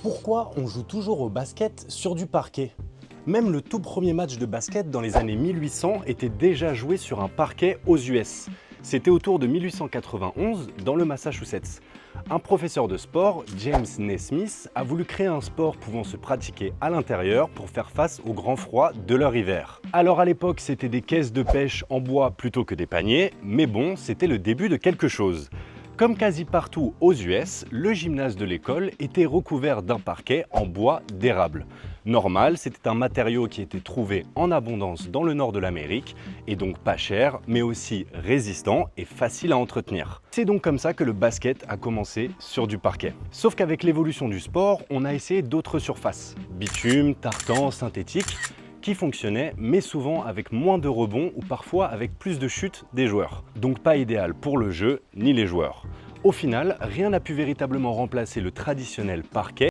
Pourquoi on joue toujours au basket sur du parquet? Même le tout premier match de basket dans les années 1800 était déjà joué sur un parquet aux US. C'était autour de 1891 dans le Massachusetts. Un professeur de sport, James Naismith, a voulu créer un sport pouvant se pratiquer à l'intérieur pour faire face au grand froid de leur hiver. Alors à l'époque, c'était des caisses de pêche en bois plutôt que des paniers, mais bon, c'était le début de quelque chose. Comme quasi partout aux US, le gymnase de l'école était recouvert d'un parquet en bois d'érable. Normal, c'était un matériau qui était trouvé en abondance dans le nord de l'Amérique et donc pas cher, mais aussi résistant et facile à entretenir. C'est donc comme ça que le basket a commencé sur du parquet. Sauf qu'avec l'évolution du sport, on a essayé d'autres surfaces, bitume, tartan, synthétique, qui fonctionnaient, mais souvent avec moins de rebonds ou parfois avec plus de chutes des joueurs. Donc pas idéal pour le jeu ni les joueurs. Au final, rien n'a pu véritablement remplacer le traditionnel parquet